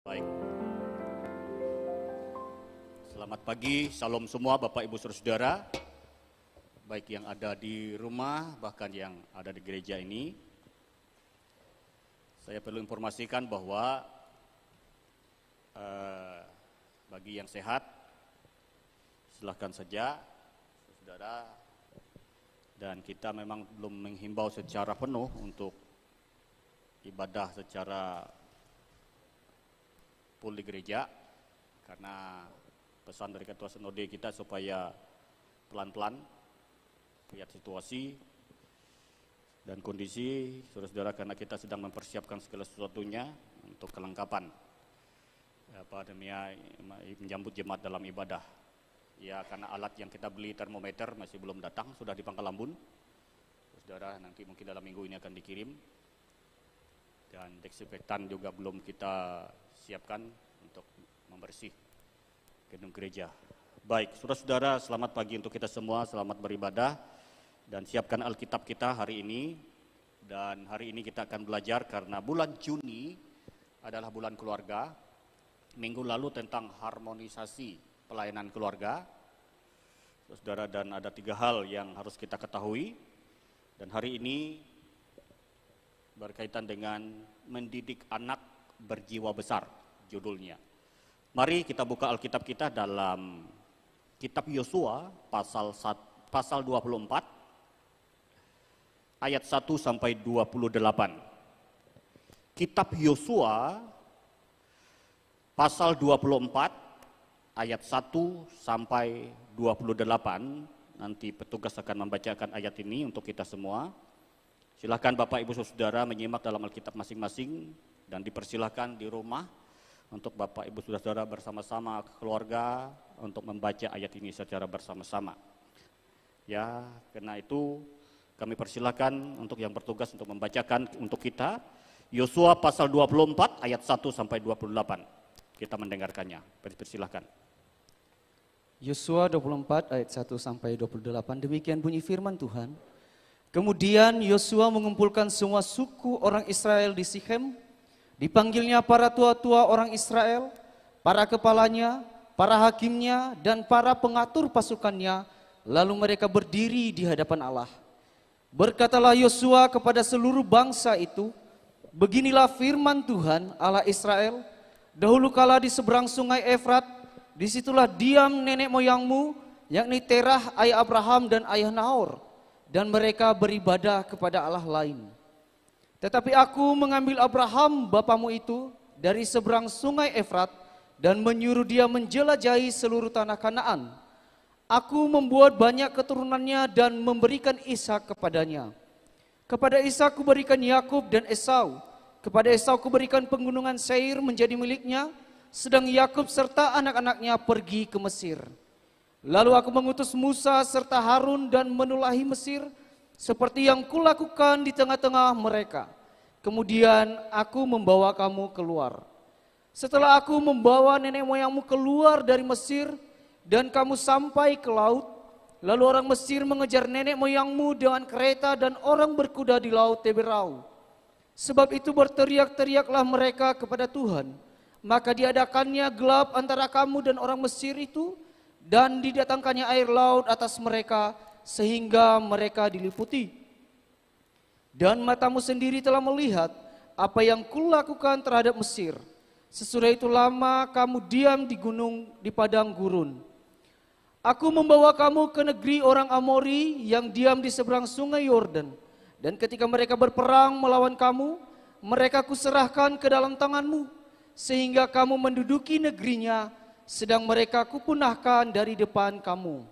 Baik, selamat pagi, salam semua Bapak Ibu Saudara, baik yang ada di rumah, bahkan yang ada di gereja ini. Saya perlu informasikan bahwa bagi yang sehat, silahkan saja Saudara, dan kita memang belum menghimbau secara penuh untuk ibadah secara full di gereja, karena pesan dari Ketua Sinode kita supaya pelan-pelan lihat situasi dan kondisi saudara-saudara, karena kita sedang mempersiapkan segala sesuatunya untuk kelengkapan menyambut jemaat dalam ibadah. Ya, karena alat yang kita beli, termometer, masih belum datang, sudah di Pangkal Ambon. Saudara, nanti mungkin dalam minggu ini akan dikirim. Dan desinfektan juga belum kita siapkan untuk membersih gedung gereja. Baik, saudara-saudara, selamat pagi untuk kita semua, selamat beribadah dan siapkan Alkitab kita hari ini. Dan hari ini kita akan belajar karena bulan Juni adalah bulan keluarga. Minggu lalu tentang harmonisasi pelayanan keluarga, saudara, dan ada 3 hal yang harus kita ketahui. Dan hari ini berkaitan dengan mendidik anak berjiwa besar, judulnya. Mari kita buka Alkitab kita dalam kitab Yosua pasal 24 ayat 1 sampai 28. Kitab Yosua pasal 24 ayat 1 sampai 28. Nanti petugas akan membacakan ayat ini untuk kita semua. Silakan Bapak Ibu Saudara menyimak dalam Alkitab masing-masing, dan dipersilahkan di rumah untuk Bapak Ibu Saudara bersama-sama keluarga untuk membaca ayat ini secara bersama-sama. Ya, karena itu kami persilahkan untuk yang bertugas untuk membacakan untuk kita Yosua pasal 24 ayat 1 sampai 28. Kita mendengarkannya. Persilahkan. Yosua 24 ayat 1 sampai 28, demikian bunyi firman Tuhan. Kemudian Yosua mengumpulkan semua suku orang Israel di Sikhem, dipanggilnya para tua-tua orang Israel, para kepalanya, para hakimnya, dan para pengatur pasukannya, lalu mereka berdiri di hadapan Allah. Berkatalah Yosua kepada seluruh bangsa itu, beginilah firman Tuhan Allah Israel, dahulu kala di seberang sungai Efrat, disitulah diam nenek moyangmu, yakni Terah ayah Abraham dan ayah Nahor, dan mereka beribadah kepada Allah lain. Tetapi aku mengambil Abraham bapamu itu dari seberang sungai Efrat dan menyuruh dia menjelajahi seluruh tanah Kanaan. Aku membuat banyak keturunannya dan memberikan Ishak kepadanya. Kepada Ishak kuberikan Yakub dan Esau. Kepada Esau kuberikan pegunungan Seir menjadi miliknya, sedang Yakub serta anak-anaknya pergi ke Mesir. Lalu aku mengutus Musa serta Harun dan menulahi Mesir, seperti yang kulakukan di tengah-tengah mereka. Kemudian aku membawa kamu keluar. Setelah aku membawa nenek moyangmu keluar dari Mesir, dan kamu sampai ke laut, lalu orang Mesir mengejar nenek moyangmu dengan kereta dan orang berkuda di laut Teberau. Sebab itu berteriak-teriaklah mereka kepada Tuhan, maka diadakannya gelap antara kamu dan orang Mesir itu, dan didatangkannya air laut atas mereka sehingga mereka diliputi. Dan matamu sendiri telah melihat apa yang kulakukan terhadap Mesir. Sesudah itu lama kamu diam di gunung di padang gurun. Aku membawa kamu ke negeri orang Amori yang diam di seberang sungai Yordan. Dan ketika mereka berperang melawan kamu, mereka kuserahkan ke dalam tanganmu, sehingga kamu menduduki negerinya, sedang mereka kupunahkan dari depan kamu.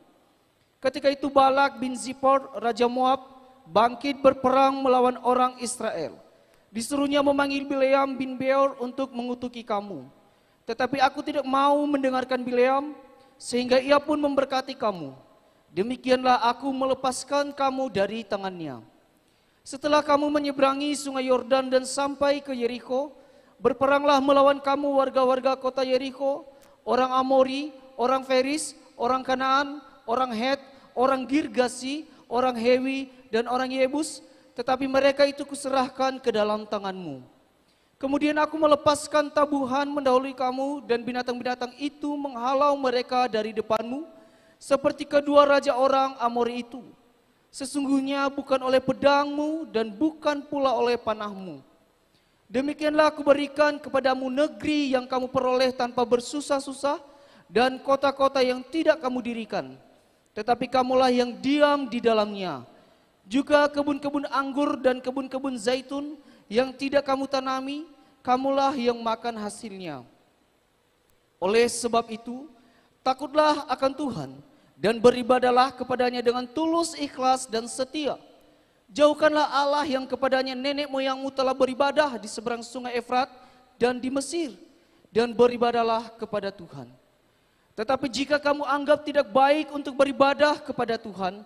Ketika itu Balak bin Zippor, Raja Moab, bangkit berperang melawan orang Israel. Disuruhnya memanggil Bileam bin Beor untuk mengutuki kamu. Tetapi aku tidak mau mendengarkan Bileam, sehingga ia pun memberkati kamu. Demikianlah aku melepaskan kamu dari tangannya. Setelah kamu menyeberangi sungai Yordan dan sampai ke Yeriko, berperanglah melawan kamu warga-warga kota Yeriko, orang Amori, orang Feris, orang Kanaan, orang Het, orang Girgasi, orang Hewi, dan orang Yebus, tetapi mereka itu kuserahkan ke dalam tanganmu. Kemudian aku melepaskan tabuhan mendahului kamu, dan binatang-binatang itu menghalau mereka dari depanmu, seperti kedua raja orang Amori itu. Sesungguhnya bukan oleh pedangmu dan bukan pula oleh panahmu. Demikianlah aku berikan kepadamu negeri yang kamu peroleh tanpa bersusah-susah, dan kota-kota yang tidak kamu dirikan. Tetapi kamulah yang diam di dalamnya. Juga kebun-kebun anggur dan kebun-kebun zaitun yang tidak kamu tanami, kamulah yang makan hasilnya. Oleh sebab itu, takutlah akan Tuhan dan beribadalah kepadanya dengan tulus, ikhlas, dan setia. Jauhkanlah Allah yang kepadanya nenek moyangmu telah beribadah di seberang sungai Efrat dan di Mesir, dan beribadalah kepada Tuhan. Tetapi jika kamu anggap tidak baik untuk beribadah kepada Tuhan,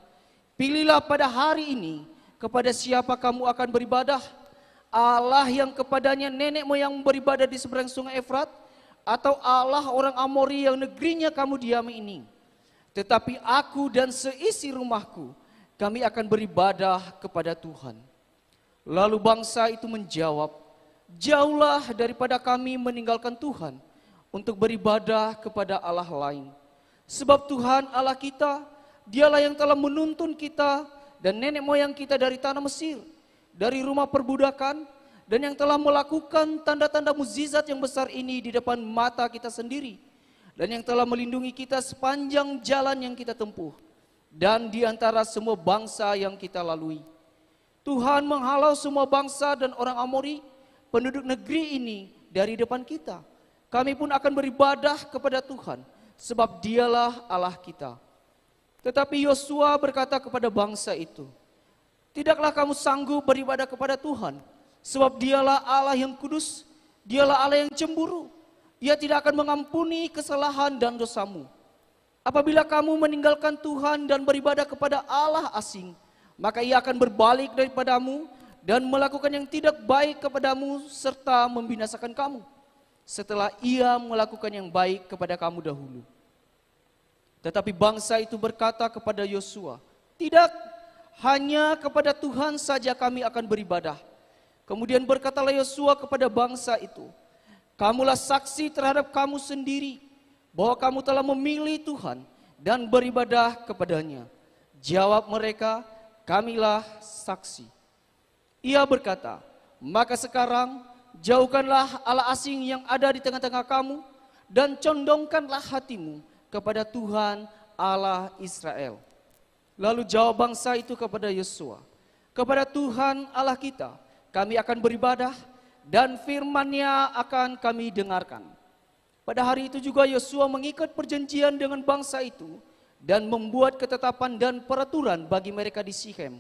pilihlah pada hari ini kepada siapa kamu akan beribadah, Allah yang kepadanya nenek moyang beribadah di seberang sungai Efrat, atau Allah orang Amori yang negerinya kamu diami ini. Tetapi aku dan seisi rumahku, kami akan beribadah kepada Tuhan. Lalu bangsa itu menjawab, jauhlah daripada kami meninggalkan Tuhan untuk beribadah kepada Allah lain. Sebab Tuhan Allah kita, Dialah yang telah menuntun kita dan nenek moyang kita dari tanah Mesir, dari rumah perbudakan, dan yang telah melakukan tanda-tanda mukjizat yang besar ini di depan mata kita sendiri, dan yang telah melindungi kita sepanjang jalan yang kita tempuh, dan di antara semua bangsa yang kita lalui. Tuhan menghalau semua bangsa dan orang Amori, penduduk negeri ini, dari depan kita. Kami pun akan beribadah kepada Tuhan, sebab Dialah Allah kita. Tetapi Yosua berkata kepada bangsa itu, tidaklah kamu sanggup beribadah kepada Tuhan, sebab Dialah Allah yang kudus, Dialah Allah yang cemburu. Ia tidak akan mengampuni kesalahan dan dosamu. Apabila kamu meninggalkan Tuhan dan beribadah kepada Allah asing, maka Ia akan berbalik daripadamu dan melakukan yang tidak baik kepadamu serta membinasakan kamu, setelah Ia melakukan yang baik kepada kamu dahulu. Tetapi bangsa itu berkata kepada Yosua, tidak, hanya kepada Tuhan saja kami akan beribadah. Kemudian berkatalah Yosua kepada bangsa itu, kamulah saksi terhadap kamu sendiri, bahwa kamu telah memilih Tuhan dan beribadah kepadanya. Jawab mereka, kamilah saksi. Ia berkata, maka sekarang jauhkanlah Allah asing yang ada di tengah-tengah kamu, dan condongkanlah hatimu kepada Tuhan Allah Israel. Lalu jawab bangsa itu kepada Yosua, kepada Tuhan Allah kita kami akan beribadah, dan firman-Nya akan kami dengarkan. Pada hari itu juga Yosua mengikat perjanjian dengan bangsa itu dan membuat ketetapan dan peraturan bagi mereka di Sichem.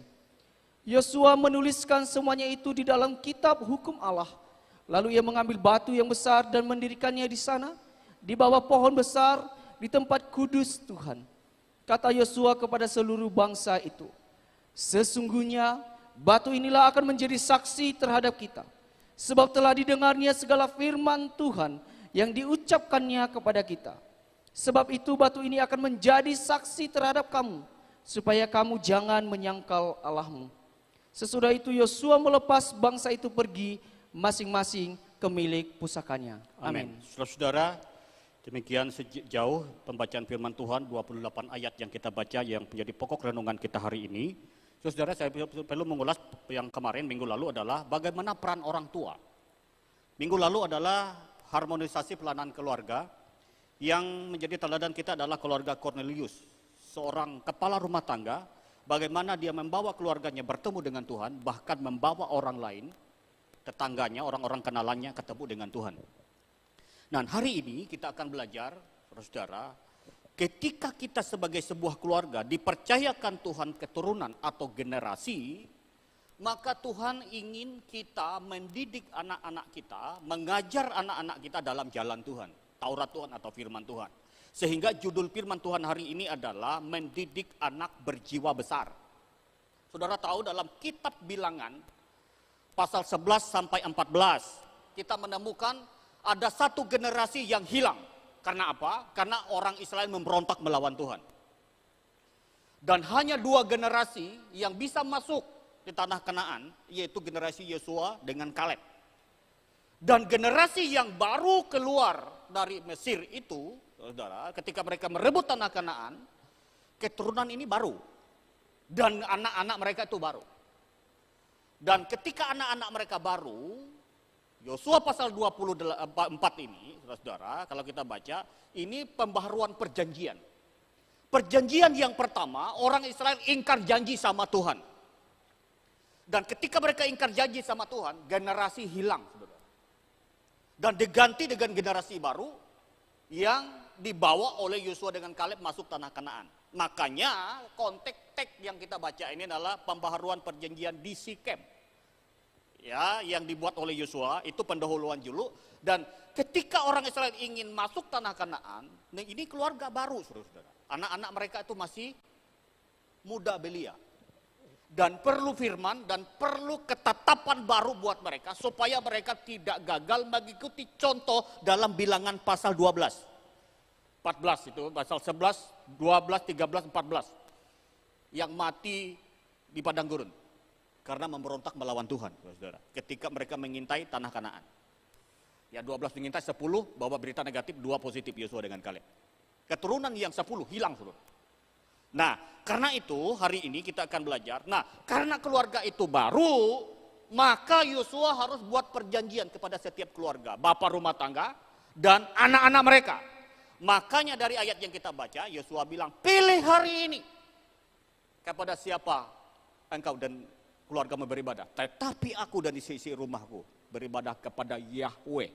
Yosua menuliskan semuanya itu di dalam kitab hukum Allah. Lalu ia mengambil batu yang besar dan mendirikannya di sana, di bawah pohon besar, di tempat kudus Tuhan. Kata Yosua kepada seluruh bangsa itu, sesungguhnya batu inilah akan menjadi saksi terhadap kita, sebab telah didengarnya segala firman Tuhan yang diucapkannya kepada kita. Sebab itu batu ini akan menjadi saksi terhadap kamu, supaya kamu jangan menyangkal Allahmu. Sesudah itu Yosua melepas bangsa itu pergi masing-masing ke milik pusakanya. Amin. Saudara-saudara, demikian sejauh pembacaan firman Tuhan 28 ayat yang kita baca yang menjadi pokok renungan kita hari ini. Saudara, saya perlu mengulas yang kemarin minggu lalu adalah bagaimana peran orang tua. Minggu lalu adalah harmonisasi pelayanan keluarga, yang menjadi teladan kita adalah keluarga Cornelius, seorang kepala rumah tangga, bagaimana dia membawa keluarganya bertemu dengan Tuhan, bahkan membawa orang lain, tetangganya, orang-orang kenalannya ketemu dengan Tuhan. Nah, hari ini kita akan belajar, saudara, ketika kita sebagai sebuah keluarga dipercayakan Tuhan keturunan atau generasi, maka Tuhan ingin kita mendidik anak-anak kita, mengajar anak-anak kita dalam jalan Tuhan, Taurat Tuhan atau firman Tuhan. Sehingga judul firman Tuhan hari ini adalah mendidik anak berjiwa besar. Saudara tahu dalam kitab Bilangan pasal 11 sampai 14 kita menemukan ada satu generasi yang hilang. Karena apa? Karena orang Israel memberontak melawan Tuhan. Dan hanya 2 generasi yang bisa masuk di tanah Kanaan, yaitu generasi Yosua dengan Kaleb. Dan generasi yang baru keluar dari Mesir itu, saudara, ketika mereka merebut tanah Kanaan, keturunan ini baru. Dan anak-anak mereka itu baru. Dan ketika anak-anak mereka baru, Yosua pasal 24 ini, saudara, kalau kita baca, ini pembaharuan perjanjian. Perjanjian yang pertama, orang Israel ingkar janji sama Tuhan. Dan ketika mereka ingkar janji sama Tuhan, generasi hilang, saudara. Dan diganti dengan generasi baru yang dibawa oleh Yosua dengan Kaleb masuk tanah Kanaan. Makanya konteks teks yang kita baca ini adalah pembaharuan perjanjian di Sikem. Ya, yang dibuat oleh Yosua itu pendahuluan dulu. Dan ketika orang Israel ingin masuk tanah Kanaan, ini keluarga baru, saudara. Anak-anak mereka itu masih muda belia. Dan perlu firman dan perlu ketetapan baru buat mereka supaya mereka tidak gagal mengikuti contoh dalam Bilangan pasal 12. 14 itu, pasal 11, 12, 13, 14. Yang mati di padang gurun karena memberontak melawan Tuhan, saudara. Ketika mereka mengintai tanah Kanaan. Ya 12 mengintai, 10 bawa berita negatif, 2 positif Yosua dengan Kaleb. Keturunan yang 10 hilang, saudara. Nah, karena itu hari ini kita akan belajar. Nah, karena keluarga itu baru, maka Yosua harus buat perjanjian kepada setiap keluarga, bapak rumah tangga dan anak-anak mereka. Makanya dari ayat yang kita baca, Yosua bilang, pilih hari ini kepada siapa engkau dan keluargamu beribadah. Tetapi aku dan isi rumahku beribadah kepada Yahweh,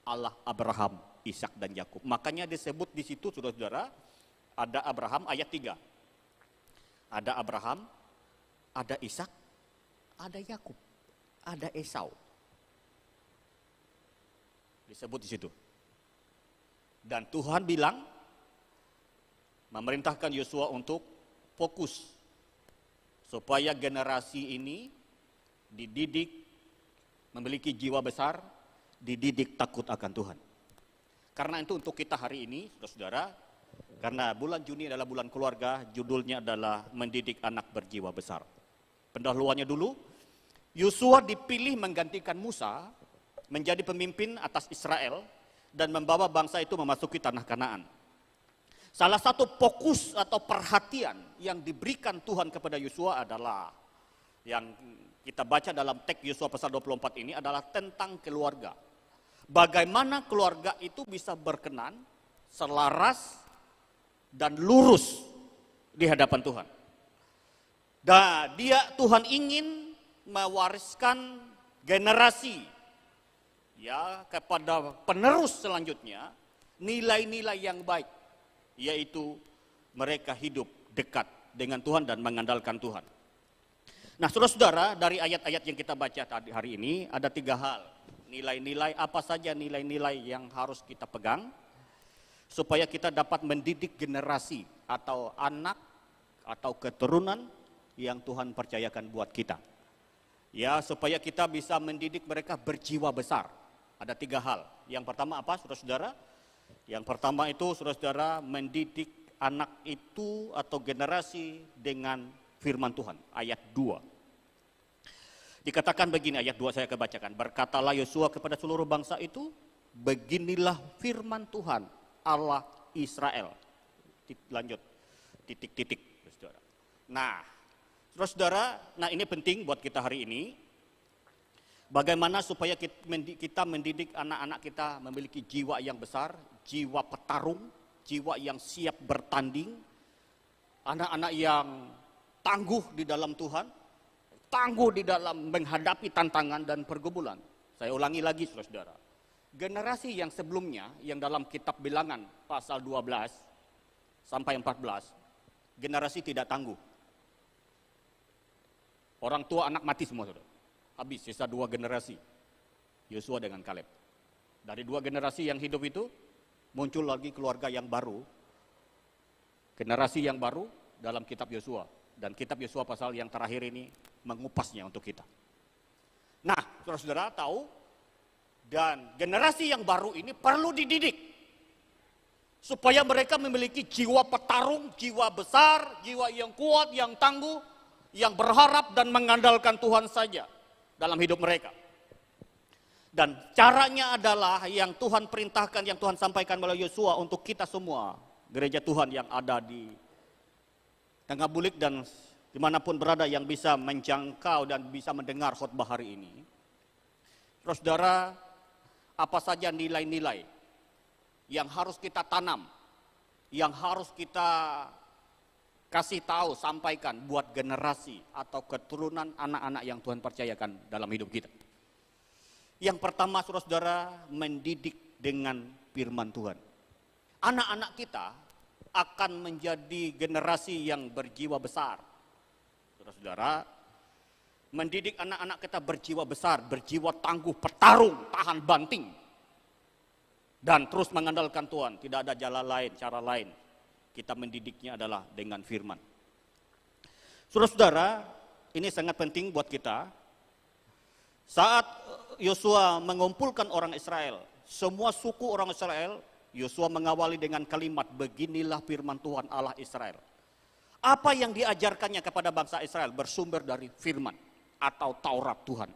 Allah Abraham, Ishak dan Yakub. Makanya disebut di situ, saudara-saudara, ada Abraham ayat 3. Ada Abraham, ada Ishak, ada Yakub, ada Esau. Disebut di situ. Dan Tuhan bilang, memerintahkan Yosua untuk fokus supaya generasi ini dididik, memiliki jiwa besar, dididik takut akan Tuhan. Karena itu untuk kita hari ini, saudara-saudara, karena bulan Juni adalah bulan keluarga, judulnya adalah mendidik anak berjiwa besar. Pendahuluannya dulu, Yosua dipilih menggantikan Musa menjadi pemimpin atas Israel dan membawa bangsa itu memasuki tanah Kanaan. Salah satu fokus atau perhatian yang diberikan Tuhan kepada Yosua adalah yang kita baca dalam teks Yosua pasal 24 ini adalah tentang keluarga. Bagaimana keluarga itu bisa berkenan, selaras, dan lurus di hadapan Tuhan. Dan Tuhan ingin mewariskan generasi ya kepada penerus selanjutnya nilai-nilai yang baik, yaitu mereka hidup dekat dengan Tuhan dan mengandalkan Tuhan. Nah, saudara-saudara, dari ayat-ayat yang kita baca tadi hari ini ada 3 hal. Nilai-nilai apa saja nilai-nilai yang harus kita pegang supaya kita dapat mendidik generasi atau anak atau keturunan yang Tuhan percayakan buat kita. Ya, supaya kita bisa mendidik mereka berjiwa besar. Ada 3 hal. Yang pertama apa, saudara-saudara? Yang pertama itu, saudara-saudara, mendidik anak itu atau generasi dengan firman Tuhan. Ayat 2. Dikatakan begini, ayat 2 saya kebacakan. Berkatalah Yosua kepada seluruh bangsa itu, beginilah firman Tuhan, Allah Israel. Lanjut, titik-titik, saudara. Nah, saudara, ini penting buat kita hari ini. Bagaimana supaya kita mendidik anak-anak kita memiliki jiwa yang besar, jiwa petarung, jiwa yang siap bertanding, anak-anak yang tangguh di dalam Tuhan, tangguh di dalam menghadapi tantangan dan pergumulan. Saya ulangi lagi, saudara. Generasi yang sebelumnya, yang dalam kitab Bilangan pasal 12 sampai 14, generasi tidak tangguh. Orang tua anak mati semua, saudara. Habis, sisa 2 generasi, Yosua dengan Kaleb. Dari 2 generasi yang hidup itu, muncul lagi keluarga yang baru, generasi yang baru dalam kitab Yosua. Dan kitab Yosua pasal yang terakhir ini mengupasnya untuk kita. Nah, saudara-saudara tahu, dan generasi yang baru ini perlu dididik. Supaya mereka memiliki jiwa petarung, jiwa besar, jiwa yang kuat, yang tangguh, yang berharap dan mengandalkan Tuhan saja dalam hidup mereka. Dan caranya adalah yang Tuhan perintahkan, yang Tuhan sampaikan melalui Yosua untuk kita semua, gereja Tuhan yang ada di Tengah Bulik dan dimanapun berada yang bisa menjangkau dan bisa mendengar khotbah hari ini. Saudara, apa saja nilai-nilai yang harus kita tanam, yang harus kita kasih tahu, sampaikan buat generasi atau keturunan anak-anak yang Tuhan percayakan dalam hidup kita. Yang pertama, saudara, mendidik dengan firman Tuhan. Anak-anak kita akan menjadi generasi yang berjiwa besar. Saudara-saudara, mendidik anak-anak kita berjiwa besar, berjiwa tangguh, petarung, tahan banting. Dan terus mengandalkan Tuhan, tidak ada jalan lain, cara lain. Kita mendidiknya adalah dengan firman. Saudara-saudara, ini sangat penting buat kita. Saat Yosua mengumpulkan orang Israel, semua suku orang Israel, Yosua mengawali dengan kalimat, beginilah firman Tuhan Allah Israel. Apa yang diajarkannya kepada bangsa Israel bersumber dari firman atau Taurat Tuhan.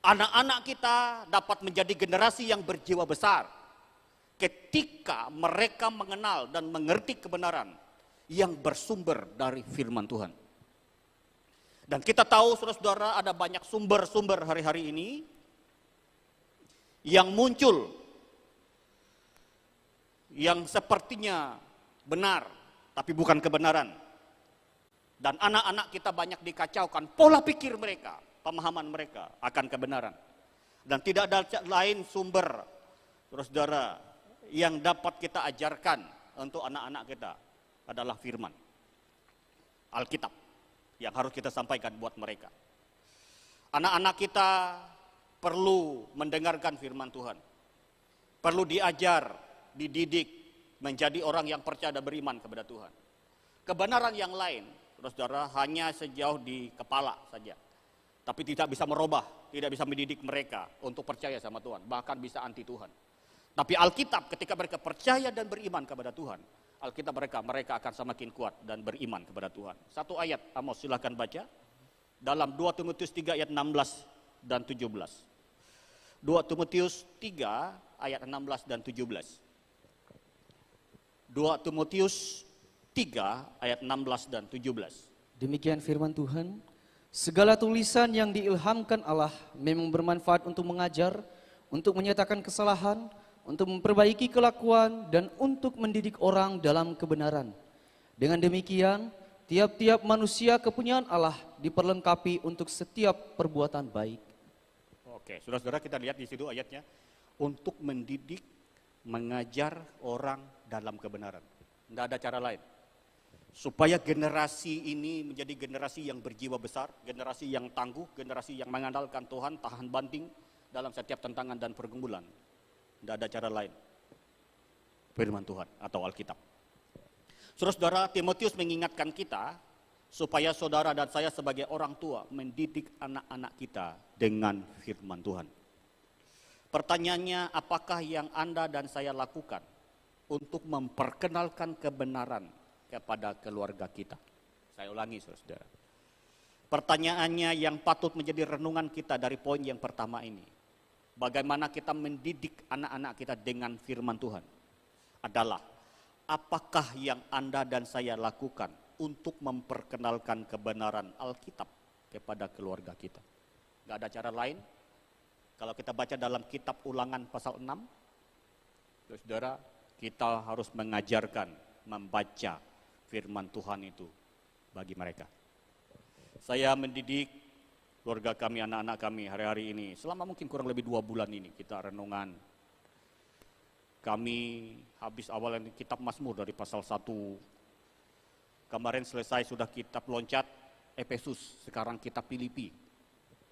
Anak-anak kita dapat menjadi generasi yang berjiwa besar ketika mereka mengenal dan mengerti kebenaran yang bersumber dari firman Tuhan. Dan kita tahu saudara-saudara ada banyak sumber-sumber hari-hari ini yang muncul, yang sepertinya benar, tapi bukan kebenaran. Dan anak-anak kita banyak dikacaukan pola pikir mereka, pemahaman mereka akan kebenaran. Dan tidak ada lain sumber, saudara-saudara, yang dapat kita ajarkan untuk anak-anak kita adalah firman, Alkitab, yang harus kita sampaikan buat mereka. Anak-anak kita perlu mendengarkan firman Tuhan. Perlu diajar, dididik, menjadi orang yang percaya dan beriman kepada Tuhan. Kebenaran yang lain, saudara, hanya sejauh di kepala saja. Tapi tidak bisa merubah, tidak bisa mendidik mereka untuk percaya sama Tuhan. Bahkan bisa anti Tuhan. Tapi Alkitab ketika mereka percaya dan beriman kepada Tuhan, Alkitab mereka akan semakin kuat dan beriman kepada Tuhan. Satu ayat, Amos silakan baca. Dalam 2 Timotius 3 ayat 16 dan 17. 2 Timotius 3 ayat 16 dan 17. 2 Timotius 3 ayat 16 dan 17. Demikian firman Tuhan, segala tulisan yang diilhamkan Allah memang bermanfaat untuk mengajar, untuk menyatakan kesalahan, untuk memperbaiki kelakuan, dan untuk mendidik orang dalam kebenaran. Dengan demikian, tiap-tiap manusia kepunyaan Allah diperlengkapi untuk setiap perbuatan baik. Oke, saudara-saudara, kita lihat di situ ayatnya. Untuk mendidik, mengajar orang dalam kebenaran. Tidak ada cara lain. Supaya generasi ini menjadi generasi yang berjiwa besar, generasi yang tangguh, generasi yang mengandalkan Tuhan, tahan banting dalam setiap tantangan dan pergumulan. Tidak ada cara lain. Firman Tuhan atau Alkitab. Saudara-saudara, Timotius mengingatkan kita supaya saudara dan saya sebagai orang tua mendidik anak-anak kita dengan firman Tuhan. Pertanyaannya, apakah yang Anda dan saya lakukan untuk memperkenalkan kebenaran kepada keluarga kita? Saya ulangi, saudara-saudara. Pertanyaannya yang patut menjadi renungan kita dari poin yang pertama ini. Bagaimana kita mendidik anak-anak kita dengan firman Tuhan adalah apakah yang Anda dan saya lakukan untuk memperkenalkan kebenaran Alkitab kepada keluarga kita. Gak ada cara lain. Kalau kita baca dalam kitab Ulangan pasal 6, saudara, kita harus mengajarkan, membaca firman Tuhan itu bagi mereka. Saya mendidik keluarga kami, anak-anak kami hari-hari ini, selama mungkin kurang lebih 2 bulan ini kita renungan. Kami habis awalnya kitab Mazmur dari pasal 1. Kemarin selesai sudah kitab loncat Efesus, sekarang kitab Filipi.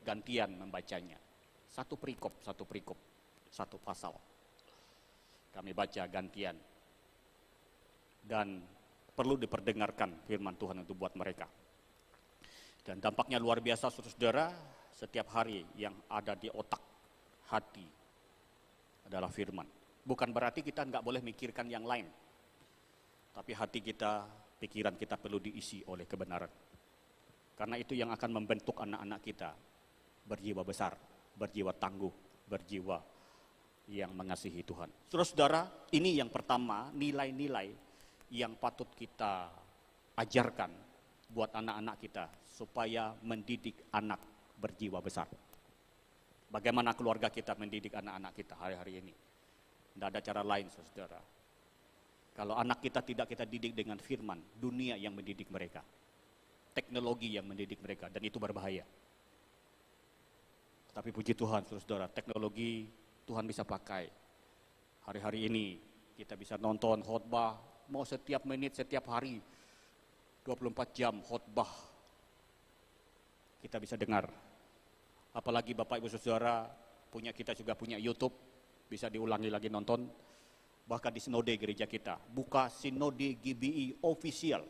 Gantian membacanya. Satu perikop, satu pasal. Kami baca gantian. Dan perlu diperdengarkan firman Tuhan itu buat mereka. Dan dampaknya luar biasa, saudara, setiap hari yang ada di otak, hati adalah firman. Bukan berarti kita nggak boleh mikirkan yang lain. Tapi hati kita, pikiran kita perlu diisi oleh kebenaran. Karena itu yang akan membentuk anak-anak kita berjiwa besar, berjiwa tangguh, berjiwa yang mengasihi Tuhan. Saudara-saudara, ini yang pertama, nilai-nilai yang patut kita ajarkan buat anak-anak kita supaya mendidik anak berjiwa besar. Bagaimana keluarga kita mendidik anak-anak kita hari-hari ini? Tidak ada cara lain, saudara. Kalau anak kita tidak kita didik dengan firman, dunia yang mendidik mereka. Teknologi yang mendidik mereka, dan itu berbahaya. Tapi puji Tuhan, saudara, teknologi Tuhan bisa pakai. Hari-hari ini kita bisa nonton khotbah, mau setiap menit, setiap hari, 24 jam khotbah kita bisa dengar. Apalagi Bapak Ibu Saudara, kita juga punya YouTube, bisa diulangi lagi nonton. Bahkan di sinode gereja kita, buka sinode GBI official,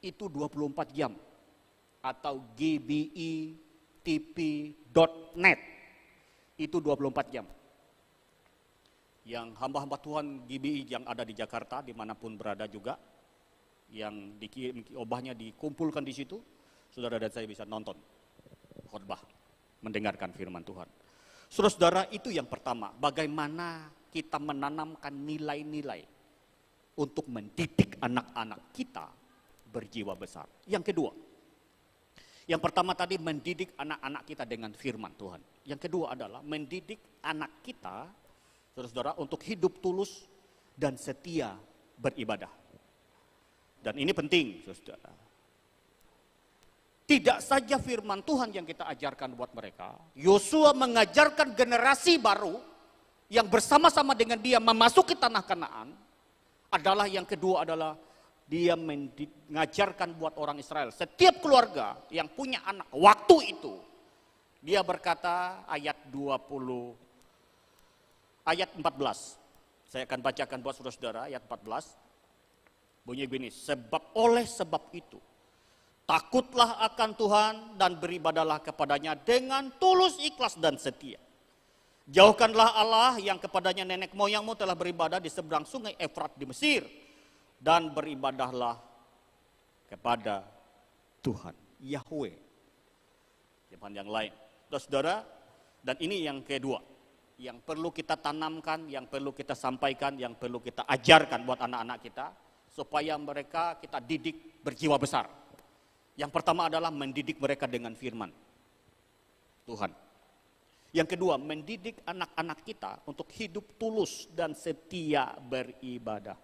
itu 24 jam. Atau gbitp.net, itu 24 jam. Yang hamba-hamba Tuhan GBI yang ada di Jakarta, dimanapun berada juga, yang dikirim obahnya dikumpulkan di situ, saudara dan saya bisa nonton khotbah, mendengarkan firman Tuhan. Saudara-saudara, itu yang pertama, bagaimana kita menanamkan nilai-nilai untuk mendidik anak-anak kita berjiwa besar. Yang kedua, yang pertama tadi mendidik anak-anak kita dengan firman Tuhan. Yang kedua adalah mendidik anak kita, saudara-saudara, untuk hidup tulus dan setia beribadah. Dan ini penting, saudara. Tidak saja firman Tuhan yang kita ajarkan buat mereka, Yosua mengajarkan generasi baru yang bersama-sama dengan dia memasuki tanah Kanaan, adalah yang kedua adalah dia mengajarkan buat orang Israel. Setiap keluarga yang punya anak waktu itu, dia berkata ayat 14, saya akan bacakan buat saudara-saudara ayat 14, bunyi begini, oleh sebab itu, takutlah akan Tuhan dan beribadalah kepadanya dengan tulus, ikhlas dan setia. Jauhkanlah Allah yang kepadanya nenek moyangmu telah beribadah di seberang sungai Efrat di Mesir. Dan beribadahlah kepada Tuhan, Yahweh. Tuhan yang lain. Saudara, dan ini yang kedua. Yang perlu kita tanamkan, yang perlu kita sampaikan, yang perlu kita ajarkan buat anak-anak kita. Supaya mereka kita didik berjiwa besar. Yang pertama adalah mendidik mereka dengan firman Tuhan. Yang kedua, mendidik anak-anak kita untuk hidup tulus dan setia beribadah.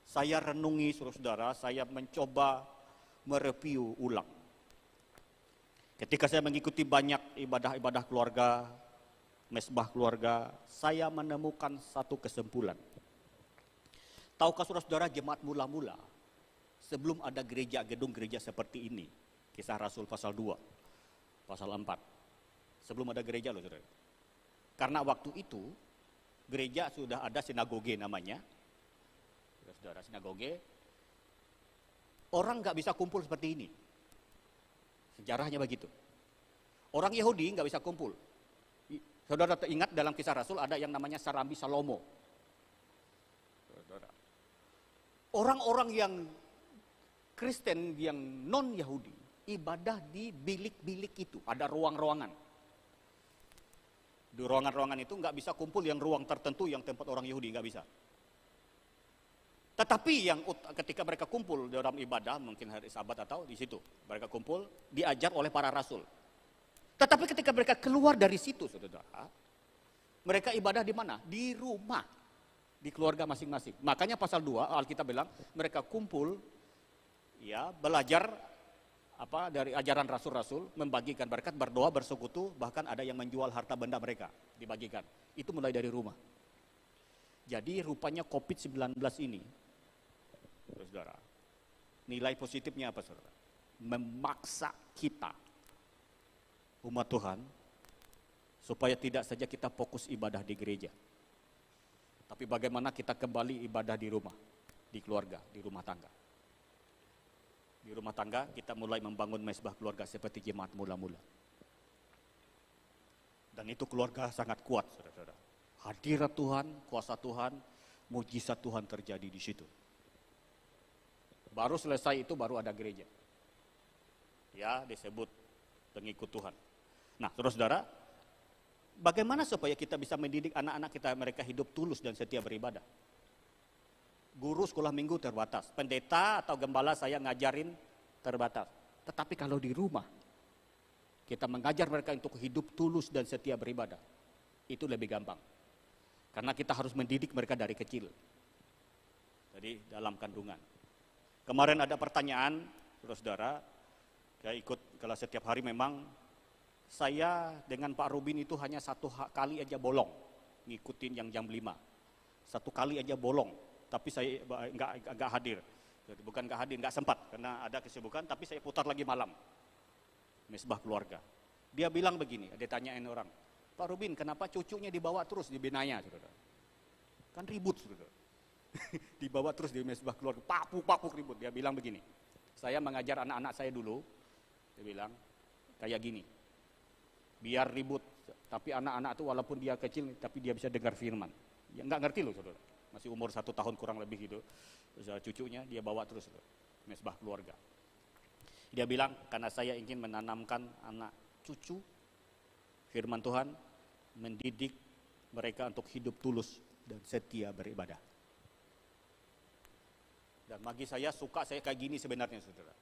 Saya renungi, saudara-saudara, saya mencoba mereview ulang. Ketika saya mengikuti banyak ibadah-ibadah keluarga, mesbah keluarga, saya menemukan satu kesimpulan. Tahukah saudara-saudara, jemaat mula-mula, sebelum ada gereja, gedung gereja seperti ini, Kisah Rasul pasal 2, pasal 4. Sebelum ada gereja loh, saudara. Karena waktu itu, gereja sudah ada sinagoge namanya. Saudara, sinagoge. Orang nggak bisa kumpul seperti ini. Sejarahnya begitu. Orang Yahudi nggak bisa kumpul. Saudara ingat dalam Kisah Rasul ada yang namanya Sarambi Salomo. Saudara. Orang-orang yang Kristen yang non-Yahudi ibadah di bilik-bilik itu, ada ruang-ruangan. Di ruangan-ruangan itu nggak bisa kumpul yang ruang tertentu yang tempat orang Yahudi, nggak bisa. Tetapi yang ketika mereka kumpul dalam ibadah, mungkin hari Sabat atau di situ, mereka kumpul, diajar oleh para rasul. Tetapi ketika mereka keluar dari situ, saudara, mereka ibadah di mana? Di rumah, di keluarga masing-masing. Makanya pasal 2, Alkitab bilang, mereka kumpul, ya belajar dari ajaran rasul-rasul, membagikan berkat, berdoa, bersekutu, bahkan ada yang menjual harta benda mereka, dibagikan. Itu mulai dari rumah. Jadi rupanya COVID-19 ini, saudara, nilai positifnya apa, saudara? Memaksa kita, umat Tuhan, supaya tidak saja kita fokus ibadah di gereja, tapi bagaimana kita kembali ibadah di rumah, di keluarga, di rumah tangga. Di rumah tangga kita mulai membangun mesbah keluarga seperti jemaat mula-mula. Dan itu keluarga sangat kuat, saudara-saudara. Hadirat Tuhan, kuasa Tuhan, mujizat Tuhan terjadi di situ. Baru selesai itu baru ada gereja. Ya, disebut pengikut Tuhan. Nah, saudara-saudara, Bagaimana supaya kita bisa mendidik anak-anak kita mereka hidup tulus dan setia beribadah? Guru sekolah minggu terbatas, pendeta atau gembala saya ngajarin terbatas. Tetapi kalau di rumah kita mengajar mereka untuk hidup tulus dan setia beribadah, itu lebih gampang. Karena kita harus mendidik mereka dari kecil. Jadi dalam kandungan. Kemarin ada pertanyaan, saudara-saudara, saya ikut kalau setiap hari memang saya dengan Pak Rubin itu hanya satu kali aja bolong, ngikutin yang jam 5. Satu kali aja bolong, tapi saya enggak hadir. Bukan enggak hadir, enggak sempat karena ada kesibukan, tapi saya putar lagi malam. Mesbah keluarga. Dia bilang begini, dia tanyain orang, Pak Rubin kenapa cucunya dibawa terus di Binaya, saudara? Kan ribut, saudara. Dibawa terus di mesbah keluarga, papuk ribut. Dia bilang begini, saya mengajar anak-anak saya dulu, dia bilang kayak gini, biar ribut, tapi anak-anak itu walaupun dia kecil, tapi dia bisa dengar firman. Ya nggak ngerti loh, saudara. Masih umur 1 tahun kurang lebih gitu. Terus cucunya dia bawa terus, saudara. Mesbah keluarga. Dia bilang, karena saya ingin menanamkan anak cucu firman Tuhan, mendidik mereka untuk hidup tulus dan setia beribadah. Dan bagi saya suka saya kayak gini sebenarnya, saudara.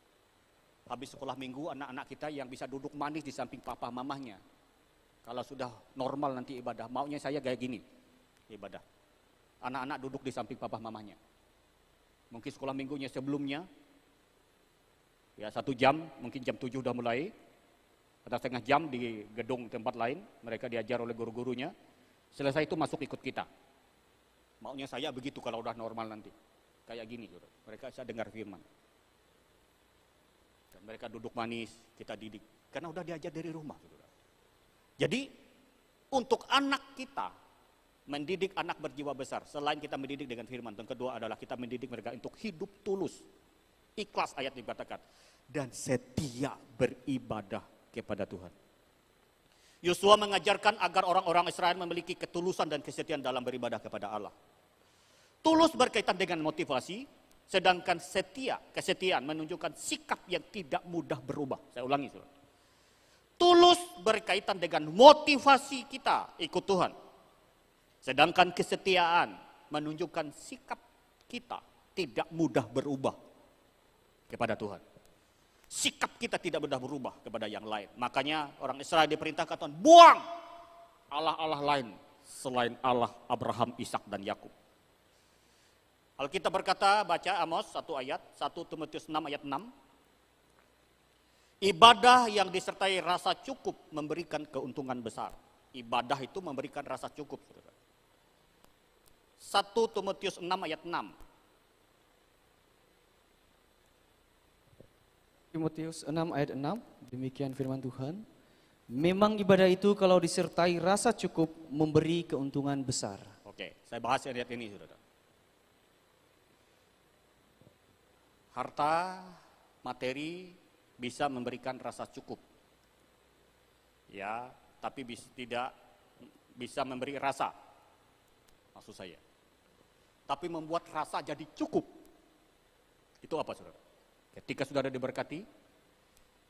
Habis sekolah minggu, anak-anak kita yang bisa duduk manis di samping papa mamahnya. Kalau sudah normal nanti ibadah, maunya saya kayak gini ibadah. Anak-anak duduk di samping papa mamahnya. Mungkin sekolah minggunya sebelumnya, ya 1 jam, mungkin jam 7 udah mulai, atau setengah jam di gedung tempat lain, mereka diajar oleh guru-gurunya, selesai itu masuk ikut kita. Maunya saya begitu kalau udah normal nanti, kayak gini, mereka bisa dengar firman. Dan mereka duduk manis, kita didik, karena udah diajar dari rumah. Jadi, untuk anak kita, mendidik anak berjiwa besar, selain kita mendidik dengan firman, yang kedua adalah kita mendidik mereka untuk hidup tulus, ikhlas ayat dikatakan, dan setia beribadah kepada Tuhan. Yosua mengajarkan agar orang-orang Israel memiliki ketulusan dan kesetiaan dalam beribadah kepada Allah. Tulus berkaitan dengan motivasi, sedangkan kesetiaan menunjukkan sikap yang tidak mudah berubah. Saya ulangi, saudara. Tulus berkaitan dengan motivasi kita ikut Tuhan, sedangkan kesetiaan menunjukkan sikap kita tidak mudah berubah kepada Tuhan. Sikap kita tidak mudah berubah kepada yang lain. Makanya orang Israel diperintahkan, buang Allah-Allah lain selain Allah Abraham, Ishak dan Yakub. Alkitab berkata, baca Amos 1 ayat, 1 Timotius 6 ayat 6. Ibadah yang disertai rasa cukup memberikan keuntungan besar. Ibadah itu memberikan rasa cukup, saudara. 1 Timotius 6 ayat 6. Timotius 6 ayat 6, demikian firman Tuhan. Memang ibadah itu kalau disertai rasa cukup memberi keuntungan besar. Oke, saya bahas ayat ini, saudara. Harta, materi bisa memberikan rasa cukup. Ya, tapi tidak bisa memberi rasa. Maksud saya. Tapi membuat rasa jadi cukup. Itu apa, saudara? Ketika saudara diberkati,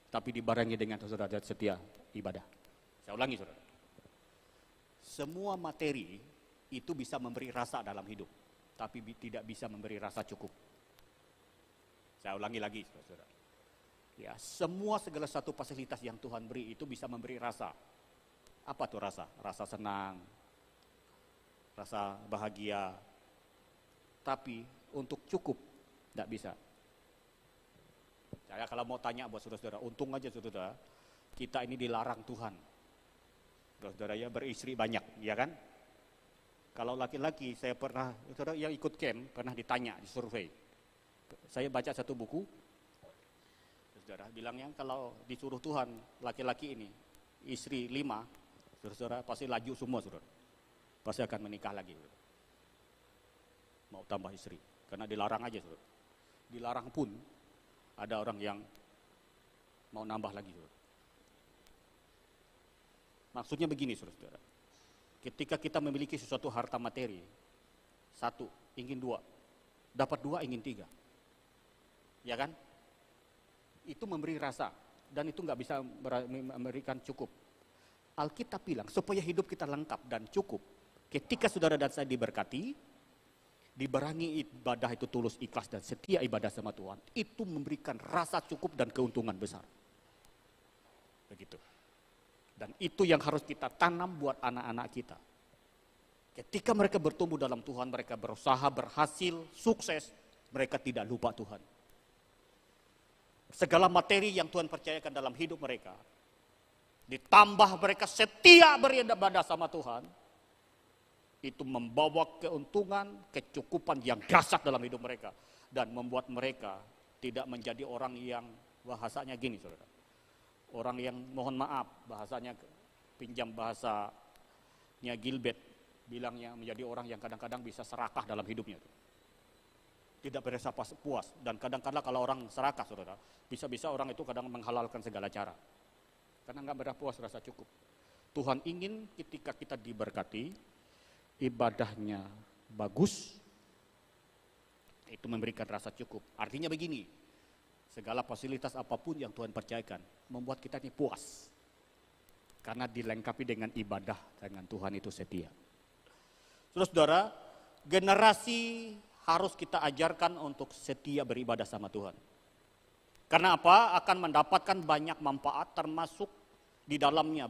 tapi dibarengi dengan saudara setia ibadah. Saya ulangi, saudara. Semua materi itu bisa memberi rasa dalam hidup, tapi tidak bisa memberi rasa cukup. Saya ulangi lagi, saudara. Ya, segala satu fasilitas yang Tuhan beri itu bisa memberi rasa. Apa tuh rasa? Rasa senang, rasa bahagia. Tapi untuk cukup, tidak bisa. Saya kalau mau tanya buat saudara-saudara, untung aja saudara, kita ini dilarang Tuhan. Saudara ya beristri banyak, ya kan? Kalau laki-laki, saya pernah, saudara yang ikut camp, pernah ditanya, di survei. Saya baca satu buku, saudara bilangnya kalau disuruh Tuhan, laki-laki ini, istri 5, saudara pasti laju semua, saudara. Pasti akan menikah lagi, saudara. Mau tambah istri, karena dilarang aja, saudara. Dilarang pun, ada orang yang mau nambah lagi, saudara. Maksudnya begini, saudara. Ketika kita memiliki sesuatu harta materi, 1, ingin 2, dapat 2, ingin 3. Ya kan? Itu memberi rasa, dan itu nggak bisa memberikan cukup. Alkitab bilang supaya hidup kita lengkap dan cukup. Ketika saudara dan saya diberkati, dibarengi ibadah itu tulus, ikhlas dan setia ibadah sama Tuhan, itu memberikan rasa cukup dan keuntungan besar. Begitu. Dan itu yang harus kita tanam buat anak-anak kita. Ketika mereka bertumbuh dalam Tuhan, mereka berusaha, berhasil, sukses, mereka tidak lupa Tuhan. Segala materi yang Tuhan percayakan dalam hidup mereka, ditambah mereka setia beribadah sama Tuhan, itu membawa keuntungan, kecukupan yang dahsyat dalam hidup mereka. Dan membuat mereka tidak menjadi orang yang bahasanya gini, saudara. Orang yang mohon maaf, bahasanya pinjam bahasanya Gilbert, bilangnya menjadi orang yang kadang-kadang bisa serakah dalam hidupnya. Tidak berasa puas. Dan kadang-kadang kalau orang serakah, saudara, bisa-bisa orang itu kadang menghalalkan segala cara. Karena nggak berasa puas, rasa cukup. Tuhan ingin ketika kita diberkati, ibadahnya bagus, itu memberikan rasa cukup. Artinya begini, segala fasilitas apapun yang Tuhan percayakan, membuat kita ini puas. Karena dilengkapi dengan ibadah dengan Tuhan itu setia. Saudara-saudara, generasi harus kita ajarkan untuk setia beribadah sama Tuhan. Karena apa? Akan mendapatkan banyak manfaat, termasuk di dalamnya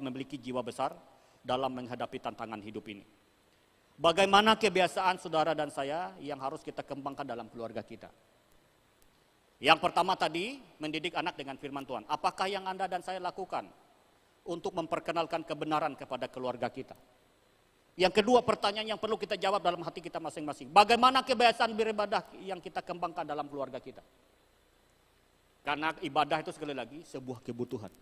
memiliki jiwa besar dalam menghadapi tantangan hidup ini. Bagaimana kebiasaan saudara dan saya yang harus kita kembangkan dalam keluarga kita? Yang pertama tadi, mendidik anak dengan firman Tuhan. Apakah yang Anda dan saya lakukan untuk memperkenalkan kebenaran kepada keluarga kita? Yang kedua, pertanyaan yang perlu kita jawab dalam hati kita masing-masing. Bagaimana kebiasaan beribadah yang kita kembangkan dalam keluarga kita? Karena ibadah itu sekali lagi sebuah kebutuhan.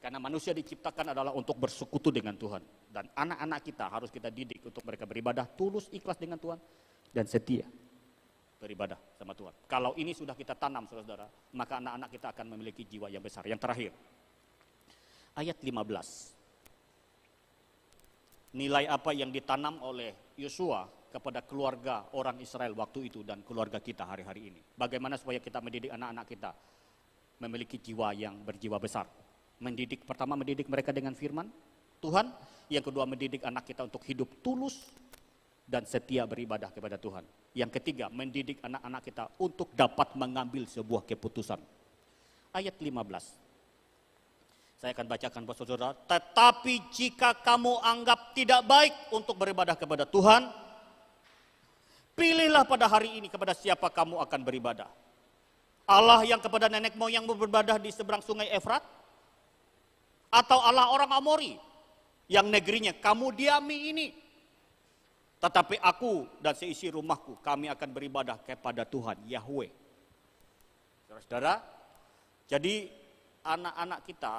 Karena manusia diciptakan adalah untuk bersekutu dengan Tuhan. Dan anak-anak kita harus kita didik untuk mereka beribadah tulus, ikhlas dengan Tuhan, dan setia beribadah sama Tuhan. Kalau ini sudah kita tanam, saudara-saudara, maka anak-anak kita akan memiliki jiwa yang besar. Yang terakhir, ayat 15. Nilai apa yang ditanam oleh Yosua kepada keluarga orang Israel waktu itu dan keluarga kita hari-hari ini. Bagaimana supaya kita mendidik anak-anak kita memiliki jiwa yang berjiwa besar. Pertama mendidik mereka dengan firman Tuhan. Yang kedua mendidik anak kita untuk hidup tulus dan setia beribadah kepada Tuhan. Yang ketiga mendidik anak-anak kita untuk dapat mengambil sebuah keputusan. Ayat 15. Saya akan bacakan buat saudara. Tetapi jika kamu anggap tidak baik untuk beribadah kepada Tuhan, pilihlah pada hari ini kepada siapa kamu akan beribadah. Allah yang kepada nenek moyangmu beribadah di seberang sungai Efrat? Atau Allah orang Amori yang negerinya kamu diami ini? Tetapi aku dan seisi rumahku, kami akan beribadah kepada Tuhan, Yahweh. Saudara-saudara, jadi anak-anak kita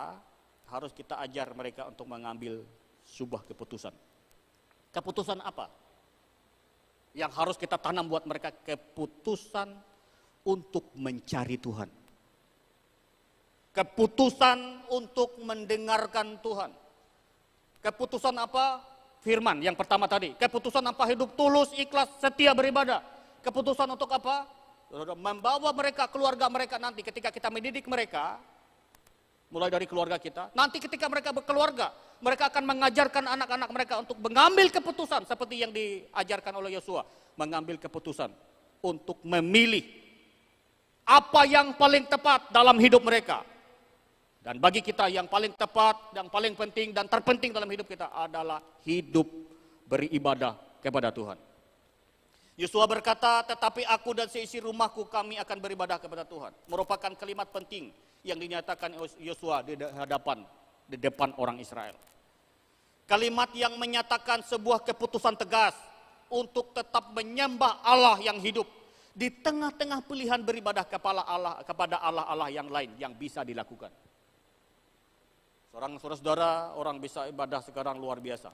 harus kita ajar mereka untuk mengambil sebuah keputusan. Keputusan apa? Yang harus kita tanam buat mereka, keputusan untuk mencari Tuhan. Keputusan untuk mendengarkan Tuhan. Keputusan apa? Firman yang pertama tadi. Keputusan apa? Hidup tulus, ikhlas, setia beribadah. Keputusan untuk apa? Membawa mereka, keluarga mereka nanti ketika kita mendidik mereka, mulai dari keluarga kita. Nanti ketika mereka berkeluarga, mereka akan mengajarkan anak-anak mereka untuk mengambil keputusan seperti yang diajarkan oleh Yosua. Mengambil keputusan untuk memilih apa yang paling tepat dalam hidup mereka. Dan bagi kita yang paling tepat, yang paling penting dan terpenting dalam hidup kita adalah hidup beribadah kepada Tuhan. Yosua berkata, tetapi aku dan seisi rumahku kami akan beribadah kepada Tuhan. Merupakan kalimat penting yang dinyatakan Yosua di depan orang Israel. Kalimat yang menyatakan sebuah keputusan tegas untuk tetap menyembah Allah yang hidup di tengah-tengah pilihan beribadah kepada Allah yang lain yang bisa dilakukan. Seorang saudara-saudara, orang bisa ibadah sekarang luar biasa.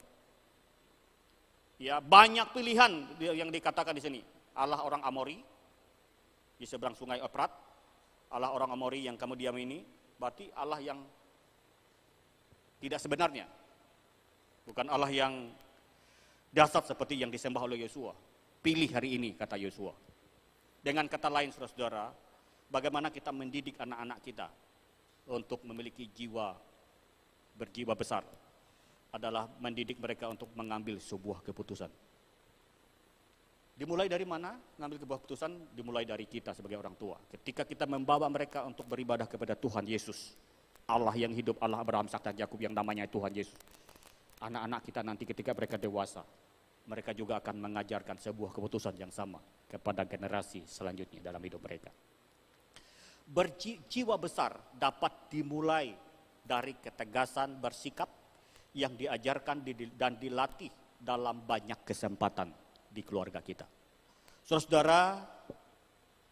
Ya, banyak pilihan yang dikatakan di sini. Allah orang Amori di seberang sungai Efrat. Allah orang Amori yang kamu diam ini, berarti Allah yang tidak sebenarnya. Bukan Allah yang dasar seperti yang disembah oleh Yosua. Pilih hari ini, kata Yosua. Dengan kata lain, saudara-saudara, bagaimana kita mendidik anak-anak kita untuk memiliki jiwa berjiwa besar adalah mendidik mereka untuk mengambil sebuah keputusan. Dimulai dari mana? Mengambil sebuah keputusan dimulai dari kita sebagai orang tua. Ketika kita membawa mereka untuk beribadah kepada Tuhan Yesus, Allah yang hidup, Allah Abraham, Ishak dan Yakub yang namanya Tuhan Yesus. Anak-anak kita nanti ketika mereka dewasa, mereka juga akan mengajarkan sebuah keputusan yang sama kepada generasi selanjutnya dalam hidup mereka. Berjiwa besar dapat dimulai dari ketegasan bersikap yang diajarkan dan dilatih dalam banyak kesempatan di keluarga kita. Saudara-saudara,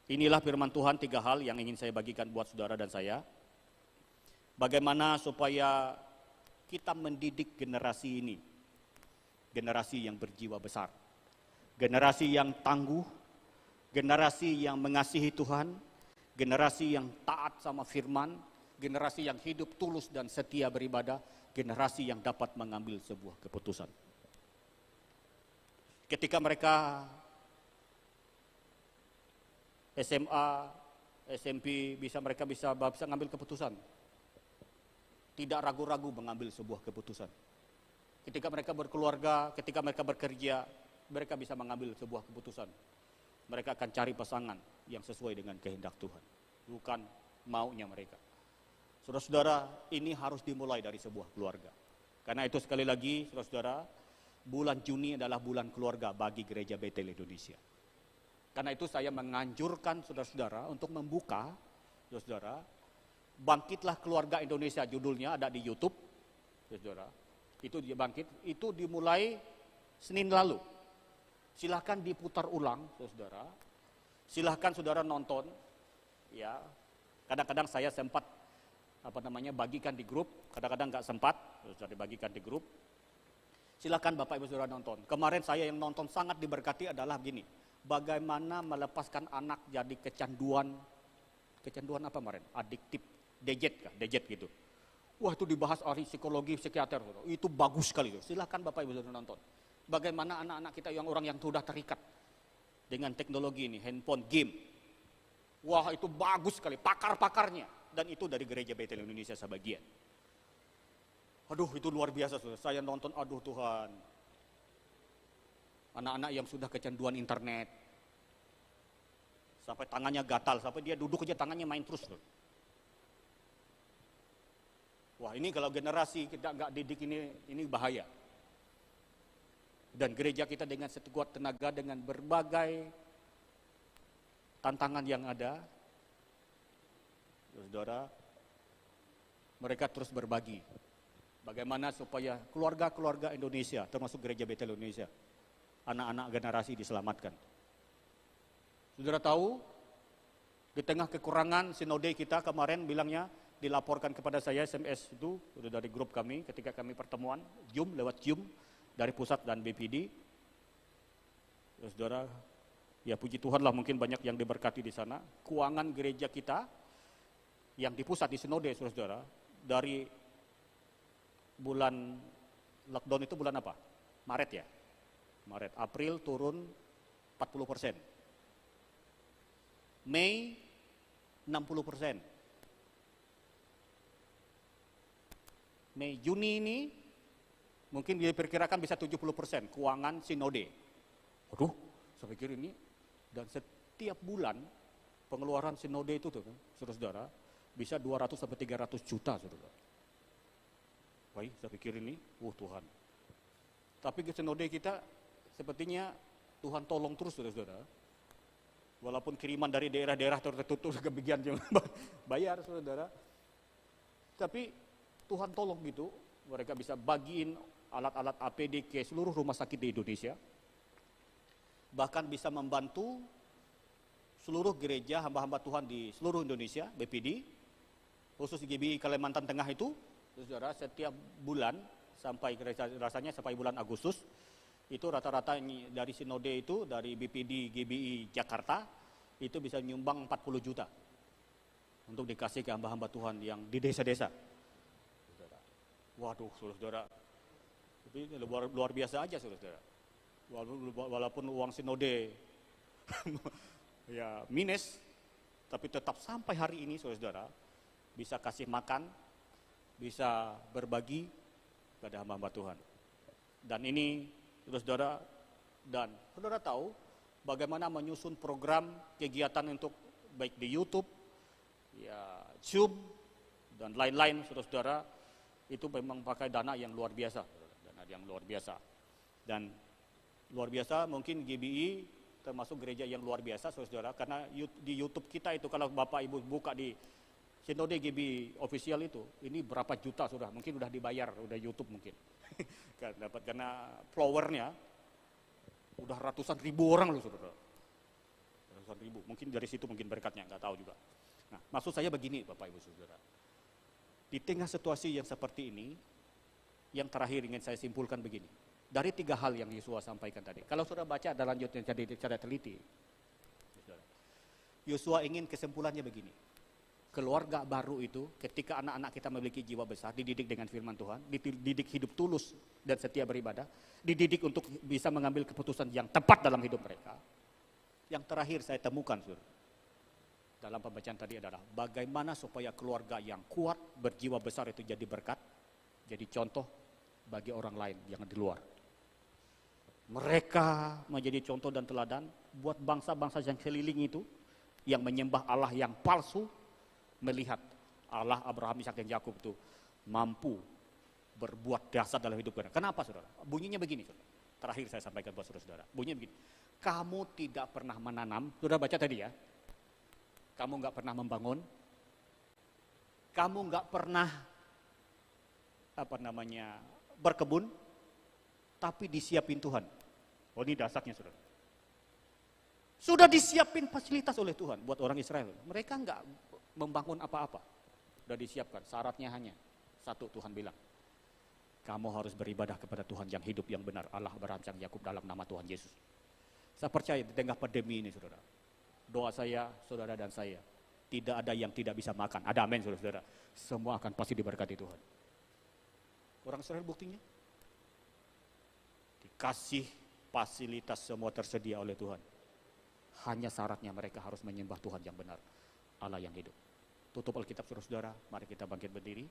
inilah firman Tuhan 3 hal yang ingin saya bagikan buat saudara dan saya. Bagaimana supaya kita mendidik generasi ini, generasi yang berjiwa besar, generasi yang tangguh, generasi yang mengasihi Tuhan, generasi yang taat sama firman, generasi yang hidup tulus dan setia beribadah, generasi yang dapat mengambil sebuah keputusan. Ketika mereka SMA, SMP, mereka bisa ngambil keputusan. Tidak ragu-ragu mengambil sebuah keputusan. Ketika mereka berkeluarga, ketika mereka bekerja, mereka bisa mengambil sebuah keputusan. Mereka akan cari pasangan yang sesuai dengan kehendak Tuhan, bukan maunya mereka. Saudara-saudara, ini harus dimulai dari sebuah keluarga. Karena itu sekali lagi, saudara-saudara, bulan Juni adalah bulan keluarga bagi Gereja Betel Indonesia. Karena itu saya menganjurkan saudara-saudara untuk membuka, saudara-saudara, Bangkitlah Keluarga Indonesia, judulnya ada di YouTube, saudara. Itu dia bangkit, itu dimulai Senin lalu. Silahkan diputar ulang, saudara. Silahkan saudara nonton, ya. Kadang-kadang saya sempat bagikan di grup, kadang-kadang nggak sempat, sudah dibagikan di grup. Silakan Bapak Ibu Saudara nonton. Kemarin saya yang nonton sangat diberkati adalah begini. Bagaimana melepaskan anak jadi kecanduan apa kemarin? Adiktif, dejet gitu. Wah, itu dibahas ahli psikologi, psikiater. Itu bagus sekali. Silakan Bapak Ibu Saudara nonton. Bagaimana anak-anak kita yang orang yang sudah terikat dengan teknologi ini, handphone, game. Wah, itu bagus sekali, pakar-pakarnya. Dan itu dari Gereja Betel Indonesia sebagian. Aduh, itu luar biasa, saudara. Saya nonton, aduh Tuhan. Anak-anak yang sudah kecanduan internet. Sampai tangannya gatal, sampai dia duduk aja tangannya main terus. Saudara. Wah, ini kalau generasi kita nggak didik ini bahaya. Dan gereja kita dengan sekuat tenaga, dengan berbagai tantangan yang ada, saudara, mereka terus berbagi. Bagaimana supaya keluarga-keluarga Indonesia, termasuk Gereja Betel Indonesia, anak-anak generasi diselamatkan. Saudara tahu, di tengah kekurangan sinode kita kemarin bilangnya, dilaporkan kepada saya SMS itu, sudah dari grup kami ketika kami pertemuan, lewat Zoom, dari pusat dan BPD. Saudara, ya puji Tuhan lah mungkin banyak yang diberkati di sana. Keuangan gereja kita, yang di pusat, di sinode, saudara, dari bulan lockdown itu bulan apa? Maret ya? Maret, April turun 40%. Mei 60%. Mei, Juni ini mungkin diperkirakan bisa 70% keuangan sinode. Aduh, saya pikir ini, dan setiap bulan pengeluaran sinode itu tuh, saudara-saudara, bisa 200 sampai 300 juta, saudara. Baik, saya pikir ini, Tuhan. Tapi ke sinode kita sepertinya Tuhan tolong terus, saudara-saudara. Walaupun kiriman dari daerah-daerah tertutup kebagian yang bayar, saudara. Tapi Tuhan tolong gitu, mereka bisa bagiin alat-alat APD ke seluruh rumah sakit di Indonesia. Bahkan bisa membantu seluruh gereja hamba-hamba Tuhan di seluruh Indonesia, BPD, khusus di GBI Kalimantan Tengah itu, saudara, setiap bulan sampai rasanya sampai bulan Agustus itu rata-rata dari sinode itu, dari BPD GBI Jakarta itu bisa nyumbang 40 juta untuk dikasih ke hamba-hamba Tuhan yang di desa-desa. Waduh, saudara, ini luar biasa aja, saudara. Walaupun uang sinode ya minus, tapi tetap sampai hari ini, saudara, bisa kasih makan bisa berbagi pada hamba-hamba Tuhan. Dan ini, saudara, dan saudara tahu bagaimana menyusun program kegiatan untuk baik di YouTube, ya Zoom, dan lain-lain, saudara-saudara, itu memang pakai dana yang luar biasa, dana yang luar biasa. Dan luar biasa mungkin GBI termasuk gereja yang luar biasa, saudara, karena di YouTube kita itu kalau Bapak Ibu buka di Sinode GBI official itu, ini berapa juta sudah, mungkin udah dibayar, udah YouTube mungkin. Karena followernya udah ratusan ribu orang loh, saudara. Ratusan ribu, mungkin dari situ mungkin berkatnya, nggak tahu juga. Nah, maksud saya begini, Bapak Ibu Saudara. Di tengah situasi yang seperti ini, yang terakhir ingin saya simpulkan begini. Dari 3 hal yang Yosua sampaikan tadi. Kalau saudara baca ada lanjutnya secara teliti. Yosua ingin kesimpulannya begini. Keluarga baru itu ketika anak-anak kita memiliki jiwa besar, dididik dengan firman Tuhan, dididik hidup tulus dan setia beribadah, dididik untuk bisa mengambil keputusan yang tepat dalam hidup mereka. Yang terakhir saya temukan, saudara, dalam pembacaan tadi adalah bagaimana supaya keluarga yang kuat, berjiwa besar itu jadi berkat, jadi contoh bagi orang lain yang di luar. Mereka menjadi contoh dan teladan buat bangsa-bangsa yang keliling itu, yang menyembah Allah yang palsu, melihat Allah Abraham, Ishak dan Yakub itu mampu berbuat dahsyat dalam hidup kita. Kenapa, saudara? Bunyinya begini, saudara. Terakhir saya sampaikan buat saudara. Bunyinya begini. Kamu tidak pernah menanam, saudara baca tadi ya. Kamu nggak pernah membangun, kamu nggak pernah berkebun, tapi disiapin Tuhan. Oh, ini dasarnya, saudara. Sudah disiapin fasilitas oleh Tuhan buat orang Israel. Mereka nggak membangun apa-apa, sudah disiapkan. Syaratnya hanya satu, Tuhan bilang, kamu harus beribadah kepada Tuhan yang hidup, yang benar, Allah Abraham, Ishak, Yakub dalam nama Tuhan Yesus. Saya percaya di tengah pandemi ini, saudara, doa saya, saudara dan saya, tidak ada yang tidak bisa makan. Ada amin, saudara. Semua akan pasti diberkati Tuhan. Orang Israel buktinya dikasih fasilitas semua tersedia oleh Tuhan. Hanya syaratnya mereka harus menyembah Tuhan yang benar, Allah yang hidup. Tutup Alkitab, saudara. Mari kita bangkit berdiri.